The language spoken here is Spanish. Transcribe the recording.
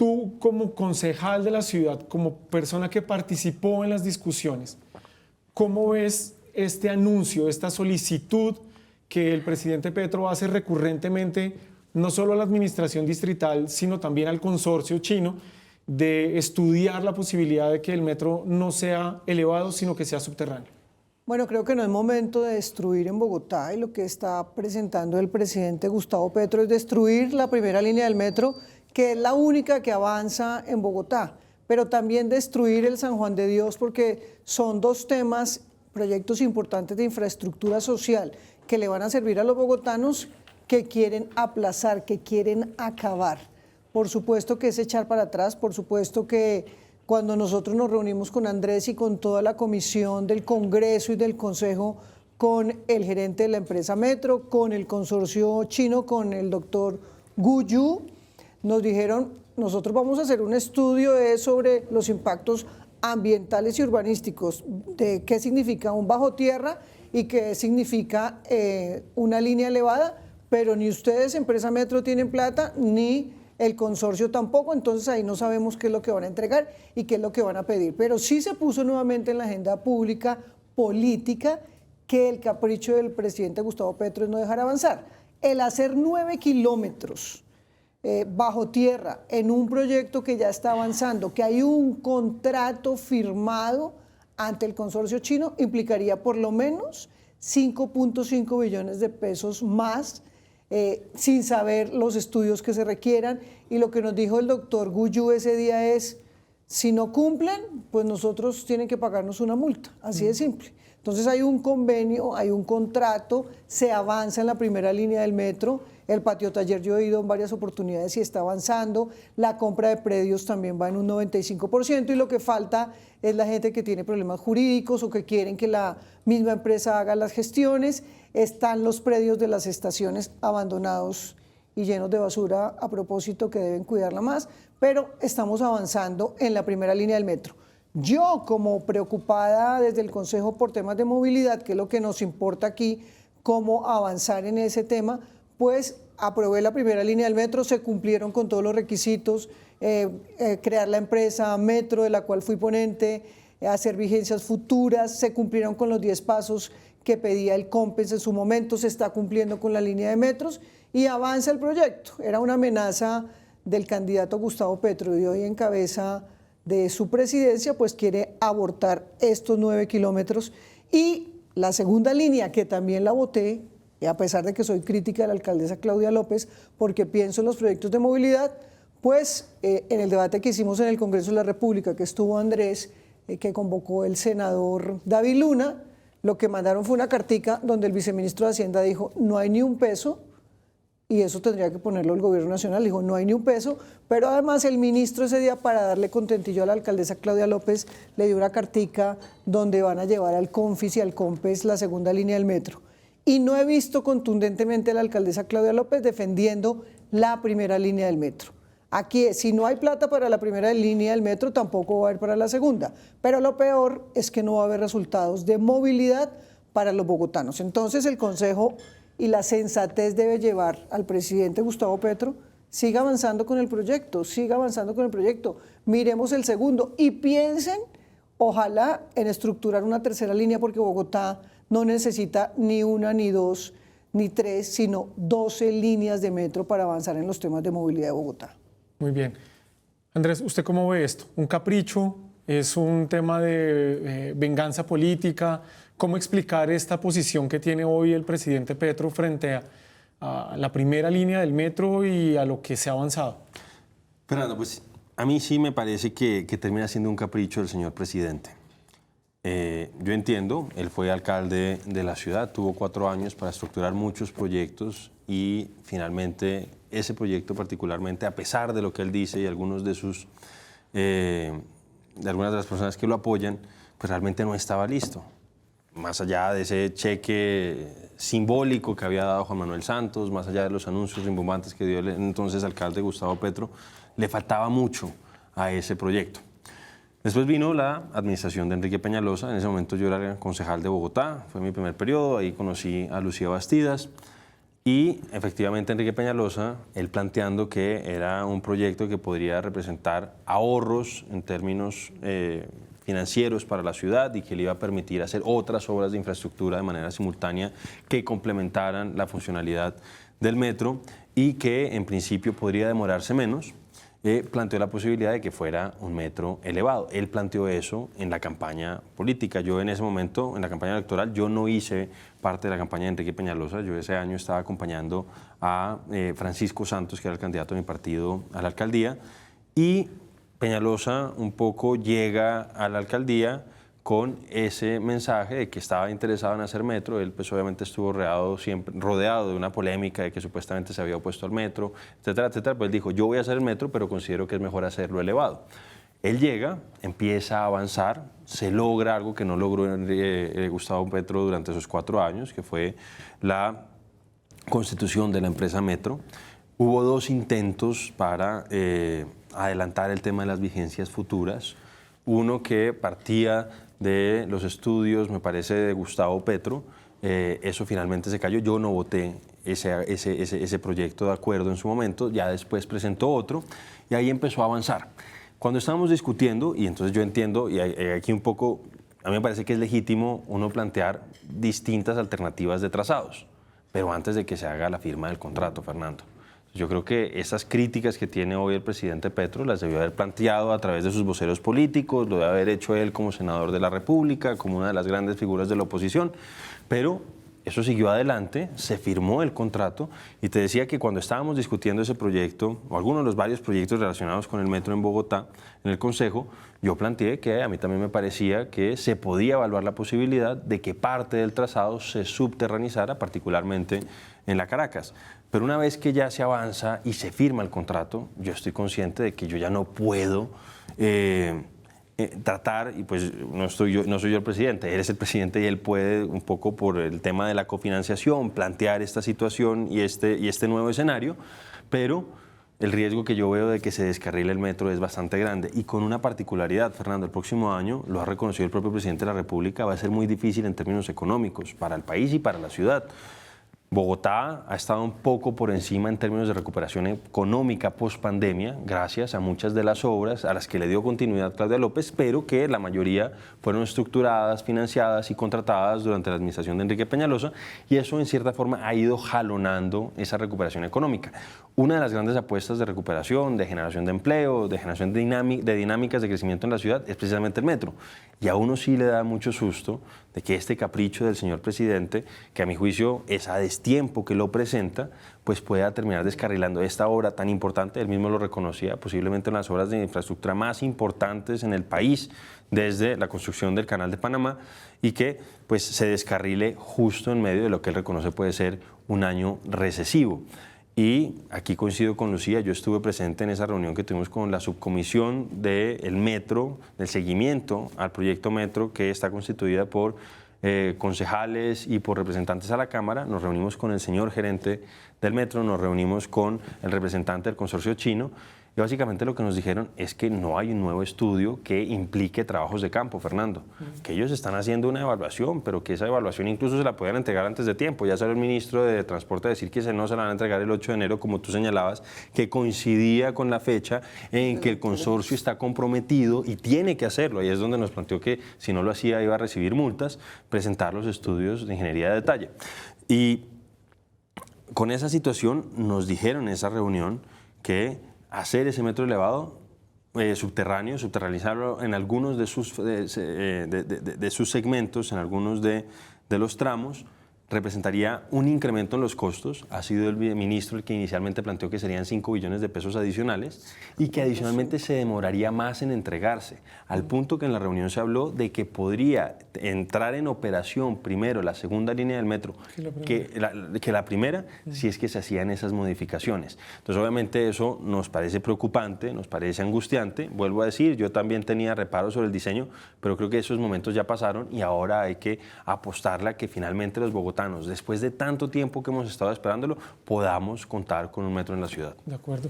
Tú, como concejal de la ciudad, como persona que participó en las discusiones, ¿cómo ves este anuncio, esta solicitud que el presidente Petro hace recurrentemente, no solo a la administración distrital, sino también al consorcio chino, de estudiar la posibilidad de que el metro no sea elevado, sino que sea subterráneo? Bueno, creo que no es momento de destruir en Bogotá, y lo que está presentando el presidente Gustavo Petro es destruir la primera línea del metro, que es la única que avanza en Bogotá, pero también destruir el San Juan de Dios, porque son dos temas, proyectos importantes de infraestructura social que le van a servir a los bogotanos, que quieren aplazar, que quieren acabar. Por supuesto que es echar para atrás, por supuesto que cuando nosotros nos reunimos con Andrés y con toda la comisión del Congreso y del Consejo, con el gerente de la empresa Metro, con el consorcio chino, con el doctor Gu Yu, nos dijeron, nosotros vamos a hacer un estudio sobre los impactos ambientales y urbanísticos, de qué significa un bajo tierra y qué significa una línea elevada, pero ni ustedes, empresa Metro, tienen plata, ni el consorcio tampoco, entonces ahí no sabemos qué es lo que van a entregar y qué es lo que van a pedir. Pero sí se puso nuevamente en la agenda pública, política, que el capricho del presidente Gustavo Petro es no dejar avanzar. El hacer 9 kilómetros bajo tierra en un proyecto que ya está avanzando, que hay un contrato firmado ante el consorcio chino, implicaría por lo menos 5.5 billones de pesos más, sin saber los estudios que se requieran. Y lo que nos dijo el doctor Gu Yu ese día es, si no cumplen, pues nosotros tienen que pagarnos una multa, así de simple. Entonces hay un convenio, hay un contrato, se avanza en la primera línea del metro, el patio taller yo he ido en varias oportunidades y está avanzando, la compra de predios también va en un 95% y lo que falta es la gente que tiene problemas jurídicos o que quieren que la misma empresa haga las gestiones. Están los predios de las estaciones abandonados y llenos de basura a propósito, que deben cuidarla más, pero estamos avanzando en la primera línea del metro. Yo, como preocupada desde el Consejo por temas de movilidad, que es lo que nos importa aquí, cómo avanzar en ese tema, pues aprobé la primera línea del metro, se cumplieron con todos los requisitos, crear la empresa Metro, de la cual fui ponente, hacer vigencias futuras, se cumplieron con los 10 pasos que pedía el COMPES en su momento, se está cumpliendo con la línea de metros y avanza el proyecto. Era una amenaza del candidato Gustavo Petro y hoy en cabeza de su presidencia, pues quiere abortar estos 9 kilómetros. Y la segunda línea, que también la voté, y a pesar de que soy crítica de la alcaldesa Claudia López, porque pienso en los proyectos de movilidad, pues en el debate que hicimos en el Congreso de la República, que estuvo Andrés, que convocó el senador David Luna, lo que mandaron fue una cartica donde el viceministro de Hacienda dijo, no hay ni un peso, y eso tendría que ponerlo el gobierno nacional, dijo, no hay ni un peso, pero además el ministro ese día, para darle contentillo a la alcaldesa Claudia López, le dio una cartica donde van a llevar al CONFIS y al COMPES la segunda línea del metro. Y no he visto contundentemente a la alcaldesa Claudia López defendiendo la primera línea del metro. Aquí, si no hay plata para la primera línea del metro, tampoco va a haber para la segunda. Pero lo peor es que no va a haber resultados de movilidad para los bogotanos. Entonces el Consejo y la sensatez debe llevar al presidente Gustavo Petro, siga avanzando con el proyecto, siga avanzando con el proyecto. Miremos el segundo y piensen, ojalá, en estructurar una tercera línea, porque Bogotá no necesita ni una, ni dos, ni tres, sino 12 líneas de metro para avanzar en los temas de movilidad de Bogotá. Muy bien. Andrés, ¿usted cómo ve esto? ¿Un capricho? ¿Es un tema de venganza política? ¿Cómo explicar esta posición que tiene hoy el presidente Petro frente a la primera línea del metro y a lo que se ha avanzado? Fernando, pues a mí sí me parece que termina siendo un capricho del señor presidente. Yo entiendo, él fue alcalde de la ciudad, tuvo 4 años para estructurar muchos proyectos y finalmente ese proyecto particularmente, a pesar de lo que él dice y algunos de sus, de algunas de las personas que lo apoyan, pues realmente no estaba listo. Más allá de ese cheque simbólico que había dado Juan Manuel Santos, más allá de los anuncios rimbombantes que dio el entonces alcalde Gustavo Petro, le faltaba mucho a ese proyecto. Después vino la administración de Enrique Peñalosa, en ese momento yo era concejal de Bogotá, fue mi primer periodo, ahí conocí a Lucía Bastidas Y efectivamente Enrique Peñalosa, él planteando que era un proyecto que podría representar ahorros en términos financieros para la ciudad y que le iba a permitir hacer otras obras de infraestructura de manera simultánea que complementaran la funcionalidad del metro y que en principio podría demorarse menos. Planteó la posibilidad de que fuera un metro elevado. Él planteó eso en la campaña política. Yo en ese momento, en la campaña electoral, yo no hice parte de la campaña de Enrique Peñalosa. Yo ese año estaba acompañando a Francisco Santos, que era el candidato de mi partido a la alcaldía, y Peñalosa un poco llega a la alcaldía con ese mensaje de que estaba interesado en hacer metro. Él pues obviamente estuvo rodeado de una polémica de que supuestamente se había opuesto al metro, etcétera, etcétera. Pues él dijo, yo voy a hacer el metro, pero considero que es mejor hacerlo elevado. Él llega, empieza a avanzar, se logra algo que no logró Gustavo Petro durante esos 4 años, que fue la constitución de la empresa Metro. Hubo 2 intentos para adelantar el tema de las vigencias futuras. Uno que partía de los estudios, me parece, de Gustavo Petro. Eso finalmente se cayó. Yo no voté ese proyecto de acuerdo en su momento. Ya después presentó otro y ahí empezó a avanzar. Cuando estábamos discutiendo, y entonces yo entiendo, y aquí un poco, a mí me parece que es legítimo uno plantear distintas alternativas de trazados, pero antes de que se haga la firma del contrato, Fernando. Yo creo que esas críticas que tiene hoy el presidente Petro las debió haber planteado a través de sus voceros políticos, lo debe haber hecho él como senador de la República, como una de las grandes figuras de la oposición, pero eso siguió adelante, se firmó el contrato y te decía que cuando estábamos discutiendo ese proyecto, o algunos de los varios proyectos relacionados con el metro en Bogotá, en el Consejo, yo planteé que a mí también me parecía que se podía evaluar la posibilidad de que parte del trazado se subterranizara, particularmente en la Caracas. Pero una vez que ya se avanza y se firma el contrato, yo estoy consciente de que yo ya no puedo tratar, y pues no soy yo el presidente, él es el presidente y él puede un poco por el tema de la cofinanciación plantear esta situación y este nuevo escenario, pero el riesgo que yo veo de que se descarrile el metro es bastante grande y con una particularidad, Fernando, el próximo año, lo ha reconocido el propio presidente de la República, va a ser muy difícil en términos económicos para el país y para la ciudad. Bogotá ha estado un poco por encima en términos de recuperación económica post-pandemia, gracias a muchas de las obras a las que le dio continuidad Claudia López, pero que la mayoría fueron estructuradas, financiadas y contratadas durante la administración de Enrique Peñalosa, y eso en cierta forma ha ido jalonando esa recuperación económica. Una de las grandes apuestas de recuperación, de generación de empleo, de generación de dinámicas de crecimiento en la ciudad es precisamente el metro. Y a uno sí le da mucho susto de que este capricho del señor presidente, que a mi juicio es a destiempo que lo presenta, pues pueda terminar descarrilando esta obra tan importante. Él mismo lo reconocía, posiblemente una de las obras de infraestructura más importantes en el país desde la construcción del Canal de Panamá, y que pues se descarrile justo en medio de lo que él reconoce puede ser un año recesivo. Y aquí coincido con Lucía, yo estuve presente en esa reunión que tuvimos con la subcomisión del metro, del seguimiento al proyecto metro, que está constituida por concejales y por representantes a la Cámara. Nos reunimos con el señor gerente del metro, nos reunimos con el representante del consorcio chino, y básicamente lo que nos dijeron es que no hay un nuevo estudio que implique trabajos de campo, Fernando, que ellos están haciendo una evaluación, pero que esa evaluación incluso se la puedan entregar antes de tiempo. Ya salió el ministro de Transporte a decir que no se la van a entregar el 8 de enero, como tú señalabas, que coincidía con la fecha en que el consorcio está comprometido y tiene que hacerlo. Ahí es donde nos planteó que si no lo hacía iba a recibir multas, presentar los estudios de ingeniería de detalle. Y con esa situación nos dijeron en esa reunión que hacer ese metro elevado subterranizarlo en algunos de sus segmentos, en algunos de los tramos, representaría un incremento en los costos. Ha sido el ministro el que inicialmente planteó que serían 5 billones de pesos adicionales y que adicionalmente se demoraría más en entregarse, al punto que en la reunión se habló de que podría entrar en operación primero la segunda línea del metro que la primera, si es que se hacían esas modificaciones. Entonces obviamente eso nos parece preocupante, nos parece angustiante. Vuelvo a decir, yo también tenía reparos sobre el diseño, pero creo que esos momentos ya pasaron y ahora hay que apostarle a que finalmente los bogotanos, después de tanto tiempo que hemos estado esperándolo, podamos contar con un metro en la ciudad. De acuerdo.